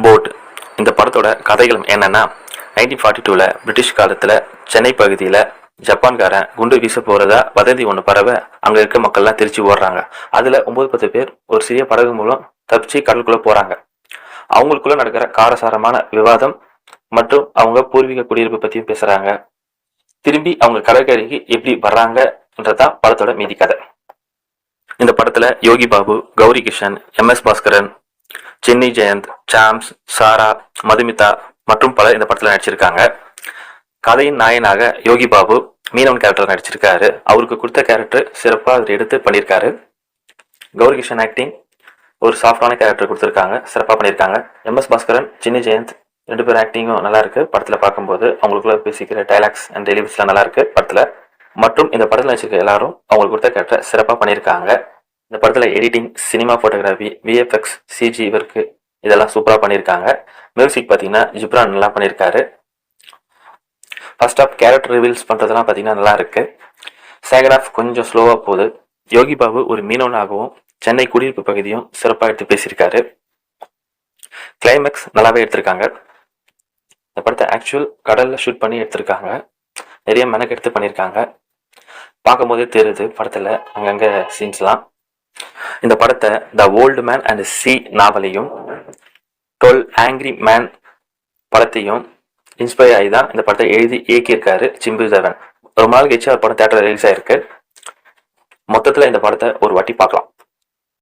Boat. இந்த படத்தோட கதைகளும் என்னன்னா 1942 பிரிட்டிஷ் காலத்துல சென்னை பகுதியில ஜப்பான்காரன் குண்டு வீச போறதா வதந்தி ஒண்ணு பரவ அங்க இருக்க மக்கள்லாம் திருச்சி ஓடுறாங்க. அதுல 9-10 பேர் ஒரு சிறிய படகு மூலம் தப்பிச்சு கடலுக்குள்ள போறாங்க. அவங்களுக்குள்ள நடக்கிற காரசாரமான விவாதம் மற்றும் அவங்க பூர்வீக குடியிருப்பு பத்தியும் பேசுறாங்க. திரும்பி அவங்க கடற்கரைக்கு எப்படி வர்றாங்கன்றதான் படத்தோட மீதி கதை. இந்த படத்துல யோகி பாபு, கௌரி கிஷன், MS பாஸ்கரன், சென்னை ஜெயந்த், சாம்ஸ், சாரா, மதுமிதா மற்றும் பலர் இந்த படத்துல நடிச்சிருக்காங்க. கதையின் நாயனாக யோகி பாபு மீனவன் கேரக்டர் நடிச்சிருக்காரு. அவருக்கு கொடுத்த கேரக்டர் சிறப்பா அவர் எடுத்து பண்ணியிருக்காரு. கௌரி கிஷன் ஆக்டிங் ஒரு சாஃப்டான கேரக்டர் கொடுத்துருக்காங்க, சிறப்பாக பண்ணியிருக்காங்க. MS பாஸ்கரன், சென்னை ஜெயந்த் 2 பேர் ஆக்டிங்கும் நல்லா இருக்கு. படத்துல பார்க்கும்போது அவங்களுக்குள்ள பேசிக்கிற டைலாக்ஸ் அண்ட் டெலிவரிஸ்லாம் நல்லா இருக்கு படத்துல. மற்றும் இந்த படத்துல நடிச்சிருக்க எல்லாரும் அவங்களுக்கு கொடுத்த கேரக்டர் சிறப்பாக பண்ணியிருக்காங்க. இந்த படத்துல editing, cinema photography, VFX, CG work இதெல்லாம் சூப்பராக பண்ணியிருக்காங்க. மியூசிக் பார்த்தீங்கன்னா ஜிப்ரான் நல்லா பண்ணியிருக்காரு. ஃபர்ஸ்ட் ஆஃப் கேரக்டர் ரிவீல்ஸ் பண்ணுறதுலாம் பார்த்தீங்கன்னா நல்லா இருக்கு. செகண்ட் ஆஃப் கொஞ்சம் ஸ்லோவாக போகுது. யோகி பாபு ஒரு மீனவனாகவும் சென்னை குடியிருப்பு பகுதியும் சிறப்பாக எடுத்து பேசியிருக்காரு. கிளைமேக்ஸ் நல்லாவே எடுத்திருக்காங்க. இந்த படத்தை ஆக்சுவல் கடலில் ஷூட் பண்ணி எடுத்திருக்காங்க. நிறைய மெனக்கெடுத்து பண்ணியிருக்காங்க. பார்க்கும்போதே தெரியுது படத்தில் அங்கங்கே சீன்ஸ்லாம். இந்த படத்தை the old man and sea நாவலையும் 12 ஆங்கிரி மேன் படத்தையும் இன்ஸ்பயர் ஆகி தான் இந்த படத்தை எழுதி இயக்கியிருக்காரு சிம்பு தேவன். ரொம்ப நாள் கழிச்சு அந்த படம் தேட்டர் ரிலீஸ் ஆயிருக்கு. மொத்தத்தில் இந்த படத்தை ஒரு வாட்டி பார்க்கலாம்.